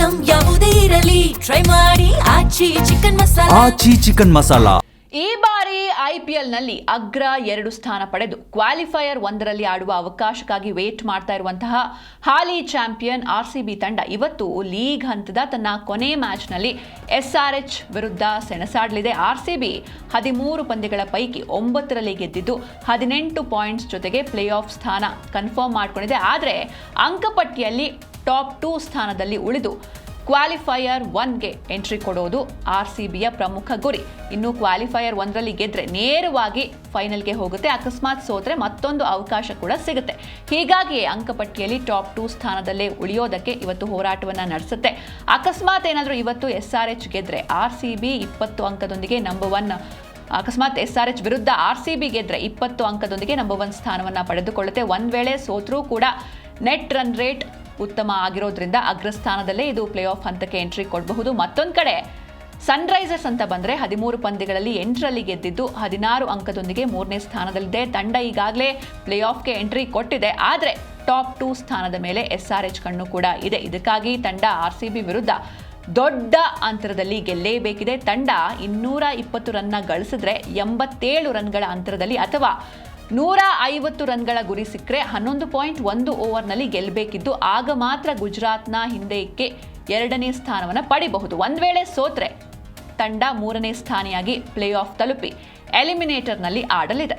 Item ಯಾವುದೇ ಇರಲಿ try ಮಾಡಿ ಆಚಿ ಚಿಕನ್ ಮಸಾಲಾ. ಈ ಬಾರಿ IPLನಲ್ಲಿ ಅಗ್ರ 2 ಸ್ಥಾನ ಪಡೆದು ಕ್ವಾಲಿಫೈಯರ್ 1ರಲ್ಲಿ ಆಡುವ ಅವಕಾಶಕ್ಕಾಗಿ ವೇಟ್ ಮಾಡ್ತಾ ಇರುವಂತಹ ಹಾಲಿ ಚಾಂಪಿಯನ್ RCB ತಂಡ ಇವತ್ತು ಲೀಗ್ ಹಂತದ ತನ್ನ ಕೊನೆ ಮ್ಯಾಚ್ನಲ್ಲಿ SRH ವಿರುದ್ಧ ಸೆಣಸಾಡಲಿದೆ. RCB 13 ಪಂದ್ಯಗಳ ಪೈಕಿ 9ರಲ್ಲಿ ಗೆದ್ದಿದ್ದು 18 ಪಾಯಿಂಟ್ಸ್ ಜೊತೆಗೆ ಪ್ಲೇ ಆಫ್ ಸ್ಥಾನ ಕನ್ಫರ್ಮ್ ಮಾಡಿಕೊಂಡಿದೆ. ಆದರೆ ಅಂಕಪಟ್ಟಿಯಲ್ಲಿ ಟಾಪ್ 2 ಸ್ಥಾನದಲ್ಲಿ ಉಳಿದು ಕ್ವಾಲಿಫೈಯರ್ 1ಗೆ ಎಂಟ್ರಿ ಕೊಡೋದು RCBಯ ಪ್ರಮುಖ ಗುರಿ. ಇನ್ನು ಕ್ವಾಲಿಫೈಯರ್ 1ರಲ್ಲಿ ಗೆದ್ರೆ ನೇರವಾಗಿ ಫೈನಲ್ಗೆ ಹೋಗುತ್ತೆ. ಅಕಸ್ಮಾತ್ ಸೋತ್ರೆ ಮತ್ತೊಂದು ಅವಕಾಶ ಕೂಡ ಸಿಗುತ್ತೆ. ಹೀಗಾಗಿ ಅಂಕಪಟ್ಟಿಯಲ್ಲಿ ಟಾಪ್ 2 ಸ್ಥಾನದಲ್ಲೇ ಉಳಿಯೋದಕ್ಕೆ ಇವತ್ತು ಹೋರಾಟವನ್ನು ನಡೆಸುತ್ತೆ. ಅಕಸ್ಮಾತ್ ಏನಾದರೂ ಇವತ್ತು SRH ಗೆದ್ರೆ RCB 20 ಅಂಕದೊಂದಿಗೆ ನಂಬರ್ 1, ಅಕಸ್ಮಾತ್ SRH ವಿರುದ್ಧ RCB ಗೆದ್ರೆ 20 ಅಂಕದೊಂದಿಗೆ ನಂಬರ್ 1 ಸ್ಥಾನವನ್ನು ಪಡೆದುಕೊಳ್ಳುತ್ತೆ. ಒಂದು ವೇಳೆ ಸೋತ್ರೂ ಕೂಡ ನೆಟ್ ರನ್ ರೇಟ್ ಉತ್ತಮ ಆಗಿರೋದ್ರಿಂದ ಅಗ್ರಸ್ಥಾನದಲ್ಲೇ ಇದು ಪ್ಲೇ ಆಫ್ ಹಂತಕ್ಕೆ ಎಂಟ್ರಿ ಕೊಡಬಹುದು. ಮತ್ತೊಂದು ಕಡೆ ಸನ್ರೈಸರ್ಸ್ ಅಂತ ಬಂದರೆ 13 ಪಂದ್ಯಗಳಲ್ಲಿ 8ರಲ್ಲಿ ಗೆದ್ದಿದ್ದು 16 ಅಂಕದೊಂದಿಗೆ 3ನೇ ಸ್ಥಾನದಲ್ಲಿದೆ. ತಂಡ ಈಗಾಗಲೇ ಪ್ಲೇ ಆಫ್ಗೆ ಎಂಟ್ರಿ ಕೊಟ್ಟಿದೆ. ಆದರೆ ಟಾಪ್ 2 ಸ್ಥಾನದ ಮೇಲೆ SRH ಕಣ್ಣು ಕೂಡ ಇದೆ. ಇದಕ್ಕಾಗಿ ತಂಡ RCB ವಿರುದ್ಧ ದೊಡ್ಡ ಅಂತರದಲ್ಲಿ ಗೆಲ್ಲೇಬೇಕಿದೆ. ತಂಡ 220 ರನ್ನ ಗಳಿಸಿದ್ರೆ 87 ರನ್ಗಳ ಅಂತರದಲ್ಲಿ ಅಥವಾ 150 ರನ್ಗಳ ಗುರಿ ಸಿಕ್ಕರೆ 11.1 ಓವರ್ನಲ್ಲಿ ಗೆಲ್ಲಬೇಕಿದ್ದು ಆಗ ಮಾತ್ರ ಗುಜರಾತ್ನ ಹಿಂದೆಕ್ಕೆ 2ನೇ ಸ್ಥಾನವನ್ನು ಪಡಿಬಹುದು. ಒಂದು ವೇಳೆ ಸೋತ್ರೆ ತಂಡ 3ನೇ ಸ್ಥಾನಿಯಾಗಿ ಪ್ಲೇ ಆಫ್ ತಲುಪಿ ಎಲಿಮಿನೇಟರ್ನಲ್ಲಿ ಆಡಲಿದೆ.